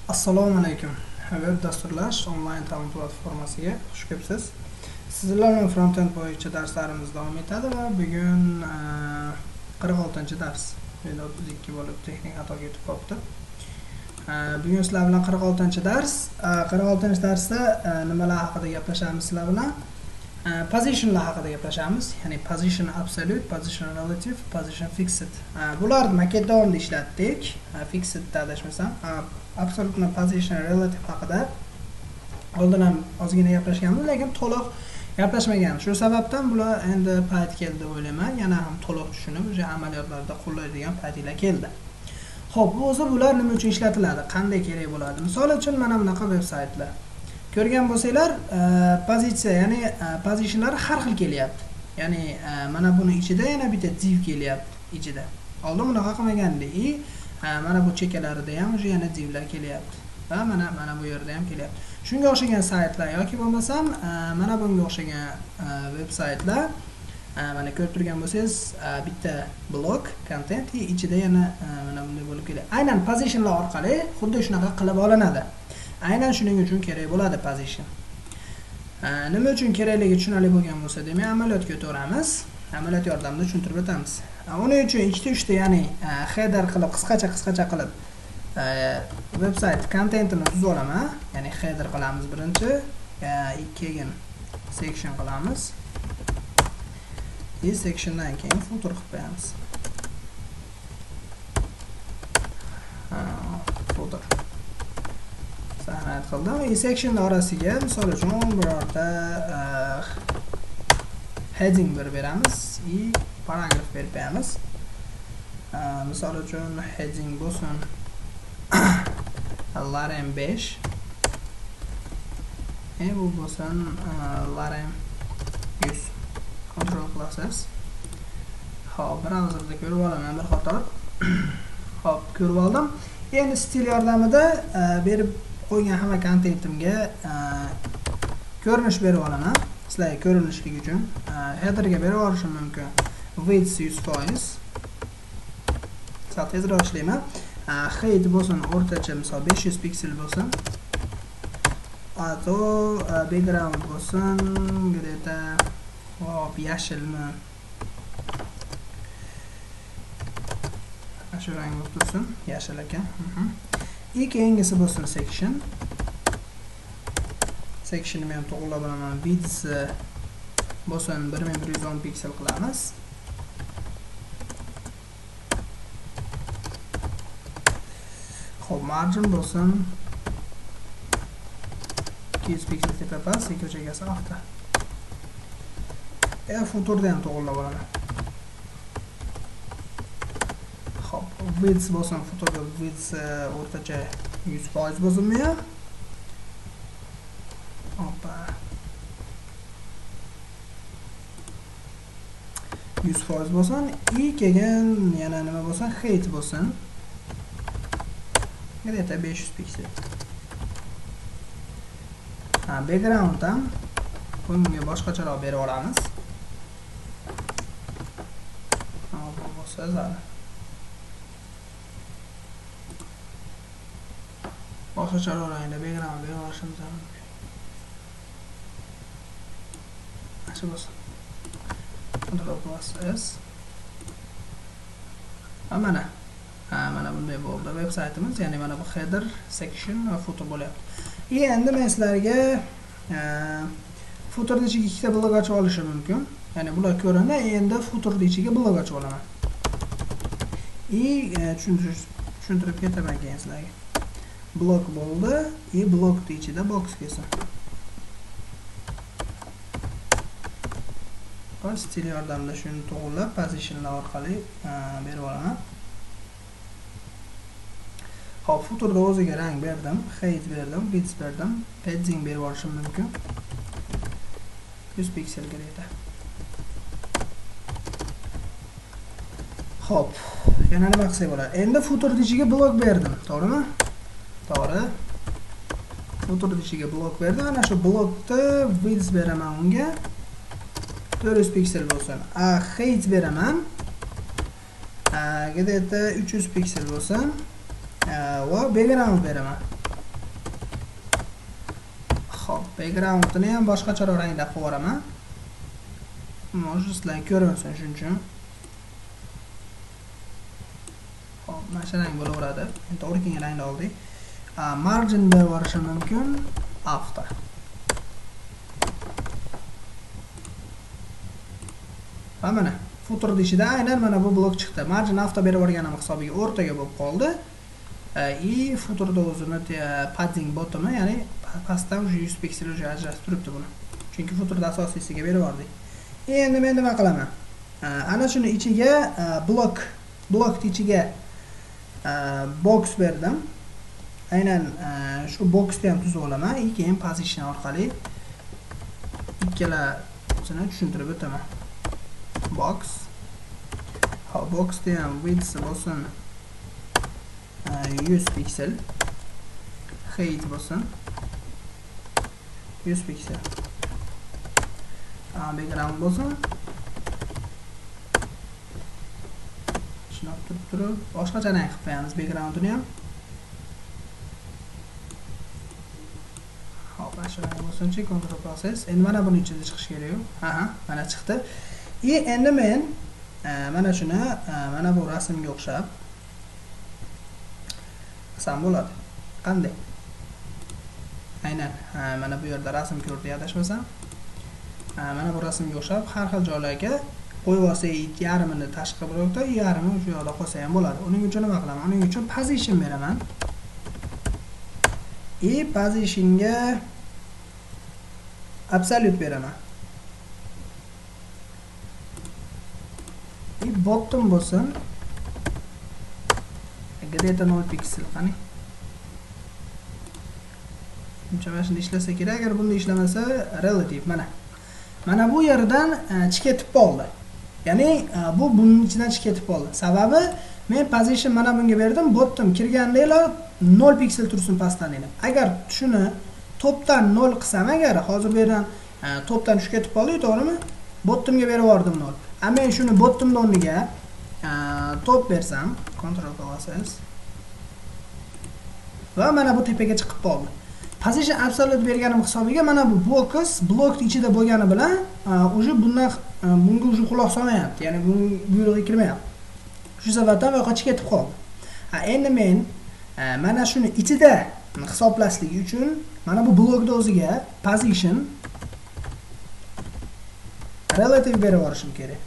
Assalomu alaykum. Web dasturlash onlayn ta'lim platformasiga xush kelibsiz. Sizlar bilan frontend bo'yicha darslarimiz davom etadi va bugun 46-dars. Windows 32 bo'lib texnik xatoga yetib qolibdi. Bugun sizlar bilan 46-dars. 46-darsda nimalar haqida gaplashamiz sizlar bilan? Positionlar haqida gaplashamiz. Ya'ni position absolute, position relative, position fixed. Bularni maket davomida ishlatdik. Fixedda adashmasam, absolute position relative haqida oldin ham ozgina gaplashganmiz, lekin to'liq gaplashmaganmiz. Shu sababdan bular endi payt keldi deb o'ylayman. Yana ham to'liq tushunib, o'sha amaliyotlarda qo'llaydigan paytlar keldi. Xo'p, o'zi bular nima uchun ishlatiladi? Qanday kerak bo'ladi? Misol uchun mana bunaqa veb-saytlar. Ko'rgan bo'lsanglar, pozitsiya, ya'ni positionlar har xil kelyapti. Ya'ni mana buni ichida yana bitta div kelyapti ichida. Oldin bunaqa qilmagandik. Mana bu chekalarida ham o'sha yana divlar kelyapti. Va mana bu yerda ham kelyapti. Shunga o'xshagan saytlar yoki bo'lmasam mana bunga o'xshagan veb-saytlar mana ko'rib turgan bo'lsangiz, bitta blok content ichida yana mana bunday bo'lib kelyapti. Aynan positionlar orqali xuddi shunaqa qilib olinadi. Aynan shuning uchun kerak bo'ladi position. Nima uchun kerakligi tushunarli bo'lgan bo'lsa, demak amaliyotga o'tamiz. Amaliyot yordamida tushuntirib o'tamiz. Uning uchun ikkita uchta, ya'ni header qilib qisqacha qilib website contentini tuzib olaman. Ya'ni header qilamiz birinchi, keyin section qilamiz. Sectiondan keyin footer qilib qo'yamiz. Footer sahrat qildim. Section orasiga misol uchun birorta heading beramiz, paragraf berib qo'yamiz. Misol uchun heading bo'lsin larem 5. Bu bo'lsin larem 100. Control qilasiz. Xo'p, browserda ko'rib olaman bir qator. Xo'p, ko'rib oldim. Endi stil yordamida berib qo'ygan hamma kontentimga ko'rinish berib olaman. Sizlarga ko'rinishligi uchun headerga berib olishim mumkin. Width 100%. Sal tezroq ishlayman. Height bo'lsin o'rtacha, misol 500 piksel bo'lsin. Ato background bo'lsin где-то hop yashilmi. Shu rang bo'lib tursin, yashil ekan. Keyingisi bo'lsin section. Section'ni men to'g'rilab olaman. Width bo'lsin 1110 piksel qilamiz. Xo'p, margin bo'lsin 200 piksel tepa past, ikki chegasi orta. Footerda ham to'g'rilab olaman. Xo'p, width bo'lsin, footerda width o'rtacha 100% bo'lsinmi? Hoppa. 100% bo'lsin. Keyin yana nima bo'lsin? Height bo'lsin. Где-то 500 piksel. Background ham bunga boshqacharoq berib olamiz. Bu bo'lsa zari. Boshqacharoq rangda background berib olishimiz mumkin. Shu bo'lsin. Control plus S. Mana bunday bo'ldi veb-saytimiz, ya'ni mana bu header, section va footer bo'lyapti. Endi men sizlarga footerning ichiga ikkita blok ochib olishim mumkin. Ya'ni bular ko'rindi, endi footerning ichiga blok ochib olaman. Tushuntirib ketaman keyin sizlarga. Blok bo'ldi, blokning ichida box kelsin. Stil yordamida shuni to'g'rilab, positionlar orqali berib olaman. Hop, footerda o'ziga rang berdim, height berdim, width berdim, padding berib olishim mumkin. 100 piksel greta. Hop, yana nima qilsak bo'ladi? Endi footerning ichiga blok berdim, to'g'rimi? To'g'ri. Footerning ichiga blok berdim. Ana shu blokda width beraman unga 400 piksel bo'lsin. Height beraman. Где-то 300 piksel bo'lsin. Va background beraman. Xo'p, backgroundini ham boshqacharoq rangda qilib yuboraman. Mana sizlar ko'rinsin shuning uchun. Xo'p, mana shu rang bo'laveradi. Endi to'g'ri kelgan rangni oldik. Margin berib yuborishi mumkin. After. Va mana footer ichida aynan mana bu blok chiqdi. Margin after berib yuborganim hisobiga o'rtaga bo'lib qoldi. Footerda o'zini padding bottomi, ya'ni pastdan 100 piksel ajratib turibdi buni. Chunki footerda asosiysiga berib yubordik. Endi men nima qilaman? Ana shuni ichiga blok ichiga box berdim. Aynan shu boxni ham tuzib olaman. Keyin position orqali ikkalasini tushuntirib o'taman. Box. Hop, boxda ham width bo'lsin 100 piksel. Height bo'lsin 100 piksel. Background bo'lsin. Shunday turib, boshqacha rang qilib qo'yamiz backgroundini ham. Hop, shu rang bo'lsinchi, control process. Endi mana buni ichida chiqish kerak-ku. Mana chiqdi. Endi men mana shuni mana bu rasmga o'xshab qilsam bo'ladi. Qanday? Aynan mana bu yerda rasm ko'rdi adashmasam. Mana bu rasmga o'xshab har xil joylarga qo'yib olsak, yarmini tashqi blokda, yarmini shu yoqda qo'ysa ham bo'ladi. Uning uchun nima qilaman? Uning uchun position beraman. Positionga absolute beraman. Bottom bo'lsin. Где-то 0 piksel qani. Buncha mashina ishlasa kerak, agar bunda ishlamasa relative mana bu yerdan chiqib qoldi. Ya'ni bu buning ichidan chiqib qoldi. Sababi men position mana bunga berdim, bottom kirgandaylar 0 piksel tursin pastdan dedim. Agar shuni topdan 0 qilsam, agar hozir bu yerdan topdan tushib ketib qoldi, to'g'rimi? Bottomga berib yubordim 0. Men shuni bottomdan o'rniga top bersam, control qilasiz. Va mana bu tepaga chiqib qoldi. Position absolute berganim hisobiga mana bu blok ichida bo'lgani bilan uje bunga uje quloq solmayapti. Ya'ni bu buyrug'iga kirmayapti. Shu sababdan bu yoqqa ketib qoldi. Endi men mana shuni ichida hisoblashlik uchun mana bu blokda o'ziga position relative berib yuborishim kerak.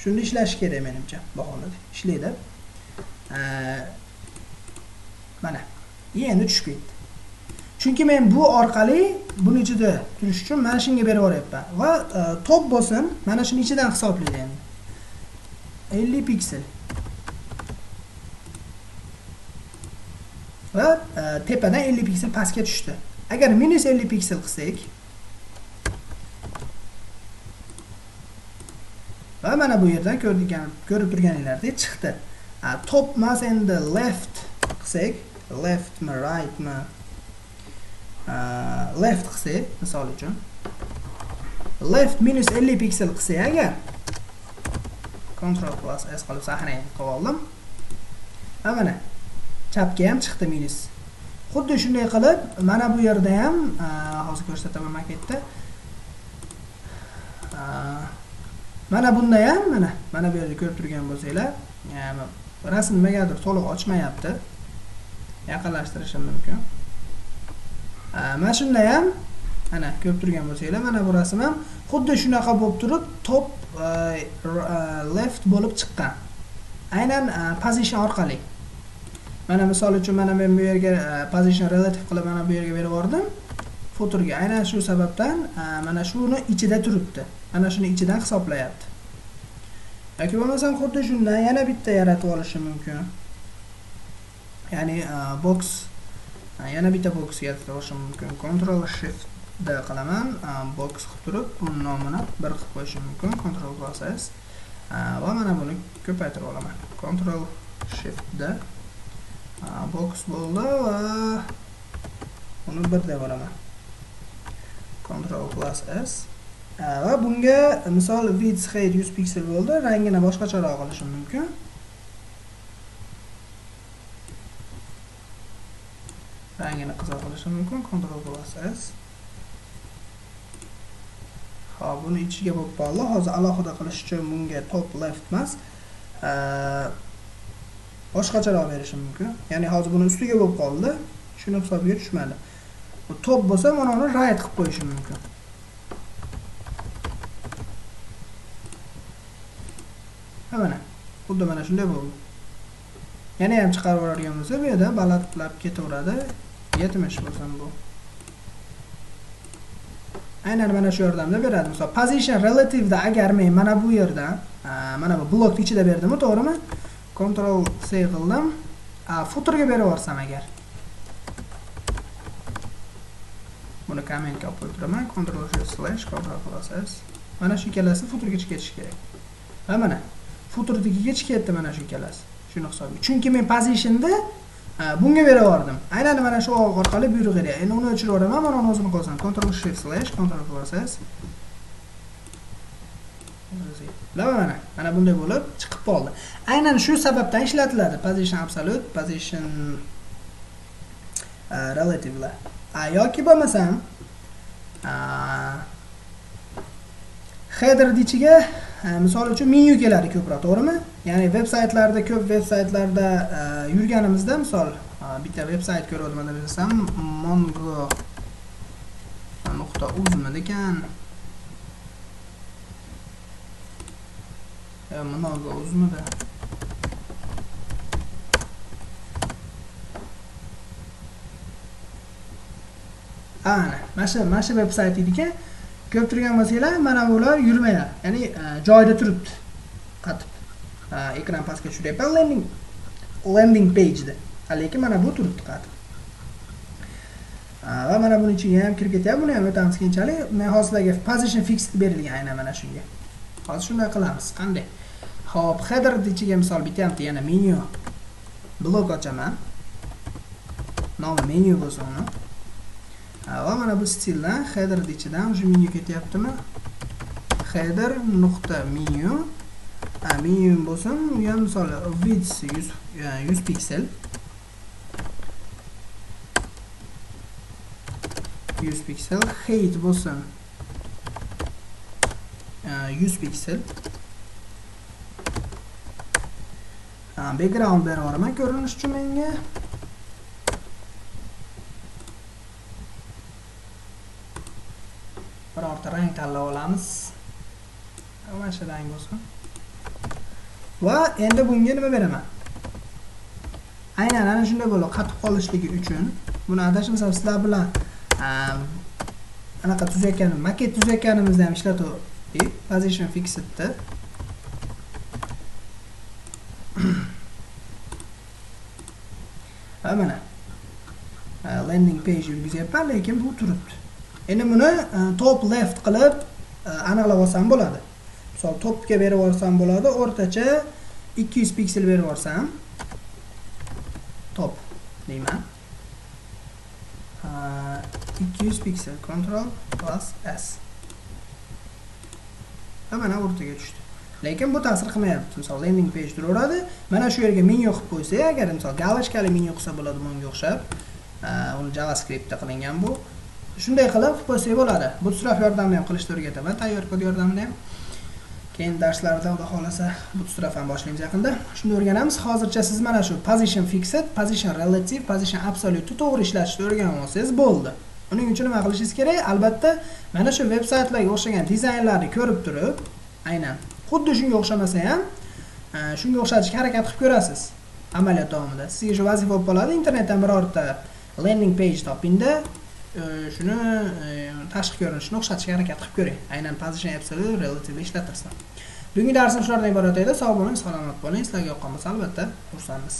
Shunda ishlashi kerak menimcha, baholadi. Ishlaydi. Mana. Endi tushib ketdi. Chunki men bu orqali buni ichida turish uchun mana shunga berib yuboryapman. Va top bo'lsin, mana shuni ichidan hisoblaydi endi. 50 piksel. Va tepadan 50 piksel pastga tushdi. Agar minus 50 piksel qilsak, va mana bu yerdan ko'rib turganinglardek chiqdi. Top mas endi left qilsak, leftmi, rightmi? Left qilsak, misol uchun. Left minus 50 piksel qilsak agar Ctrl plus S qilib sahnaga qo'yib oldim. Mana chapga ham chiqdi minus. Xuddi shunday qilib, mana bu yerda ham hozir ko'rsataman maketda. Mana bunda ham mana bu yerda ko'rib turgan bo'lsanglar, rasm nimagadir to'liq ochmayapti. Yaqinlashtirishim mumkin. Mana shunda ham mana ko'rib turgan bo'lsanglar, mana bu rasm ham xuddi shunaqa bo'lib turib, top left bo'lib chiqqan. Aynan position orqali. Mana misol uchun men bu yerga position relative qilib mana bu yerga berib yubordim. Footerga aynan shu sababdan mana shuni ichida turibdi. Mana shuni ichidan hisoblayapti. Yoki bo'lmasam xuddi shundan yana bitta yaratib olishim mumkin. Ya'ni box yana bitta box yaratib olishim mumkin. Control Shift D qilaman, box qilib turib, uni nomini 1 qilib qo'yishim mumkin. Control plus S va mana buni ko'paytirib olaman. Control Shift D box bo'ldi va uni 1 deb olaman. Control plus S va bunga misol width height 100 piksel bo'ldi, rangini boshqacharoq qilishim mumkin. Rangini qizil qilishim mumkin. Control plus S Hop, buni ichiga bo'lib qoldi. Hozir alohida qilish uchun bunga top left emas, boshqacharoq berishim mumkin. Ya'ni hozir buni ustiga bo'lib qoldi. Shuni hisobiga tushmadi. Bu top bo'lsa, mana uni right qilib qo'yishim mumkin. Mana, xuddi mana shunday bo'ldi. Yana ham chiqarib yuborgan bo'lsa, bu yerda balandlab ketaveradi. 70 bo'lsam bu. Aynan mana shu yordamda beradi. Misol, position relative da agar men mana bu yerdan, mana bu blokning ichida berdim, to'g'rimi? Ctrl C qildim. Footerga berib yuborsam agar. Buni kommentga olib o'tiraman. Ctrl C / Ctrl S. Mana shu ikkalasi footergacha ketishi kerak. Va mana footernikigacha ketdi mana shu ikkalasi. Shuni hisobiga. Chunki men positionda bunga berib yubordim. Aynan mana shu orqali buyruq beradi. Endi uni o'chirib yuboraman, mana uni o'zini qolsin. Ctrl Shift / Ctrl S. Mana bunday bo'lib chiqib qoldi. Aynan shu sababdan ishlatiladi position absolute, position relative lar. Yoki bo'lmasam header ichiga misol uchun menu keladi ko'proq, to'g'rimi? Ya'ni veb-saytlarda, ko'p veb-saytlarda yurganimizda, misol bitta veb-sayt ko'rdim deb desam, mongo.uz ekan. Mongo.uz-midi? Mana shu veb-sayt ediki, ko'p turgan bo'lsanglar, mana bular yurmaydi. Ya'ni joyida turibdi. Qatib. Ekran pastga tushiryapman landing page da. Lekin mana bu turibdi qatib. Va mana buni ichiga ham kirib ketyapti. Buni ham o'tamiz keyinchalik. Men hozirgi position fixed berilgan aynan mana shunga. Hozir shunday qilamiz. Qanday? Xo'p, header ichiga misol bityapti, yana menu blok ochaman. Nomi menu bo'lsa uni. Va mana bu stildan header ichidan shu menu ketyaptimi? Header nuqta menu. Menu bo'lsin, u ham misol width 100 piksel. 100 piksel, height bo'lsin 100 piksel. Background berib yuboraman ko'rinish uchun menga. Birorta rang tanlab olamiz. Mana shu rang bo'lsin. Va endi bunga nima beraman? Aynan ana shunday bo'lib qatib qolishligi uchun buni adashmasam sizlar bilan anaqa tuzayotganim, maket tuzayotganimizda ham ishlatdik. Position fixed'da. Mana landing page yurgizyapman, lekin bu turibdi. Endi buni top left qilib aniqlab olsam bo'ladi. Misol topga berib olsam bo'ladi, o'rtacha 200 piksel berib olsam top deyman. 200 piksel, Ctrl + S. Mana o'rtaga tushdi. Lekin bu ta'sir qilmayapti. Misol landing page turaveradi. Mana shu yerga menu qilib qo'ysak, agar misol galachkali menu qilsa bo'ladi bunga o'xshab. Uni JavaScriptda qilingan bu. Shunday qilib qo'ysak bo'ladi. Bootstrap yordamida ham qilishni o'rgataman, tayyor kod yordamida ham. Keyin darslarda xudo xolasa Bootstrap ham boshlaymiz yaqinda. Shuni o'rganamiz. Hozircha siz mana shu position fixed, position relative, position absolute to'g'ri ishlatishni o'rganib olsangiz bo'ldi. Uning uchun nima qilishingiz kerak? Albatta, mana shu veb-saytlarga o'xshagan dizaynlarni ko'rib turib, aynan xuddi shunga o'xshamasa ham, shunga o'xshatishga harakat qilib ko'rasiz amaliyot davomida. Sizga shu vazifa bo'lib qoladi. Internetdan birorta landing page topingda, shuni tashqi ko'rinishini o'xshatishga harakat qilib ko'ring. Aynan position absolute relative ishlatirsan. Bugungi darsim shulardan iborat edi. Sog' bo'ling, salomat bo'ling. Sizlarga yoqqan bo'lsa albatta xursandmiz.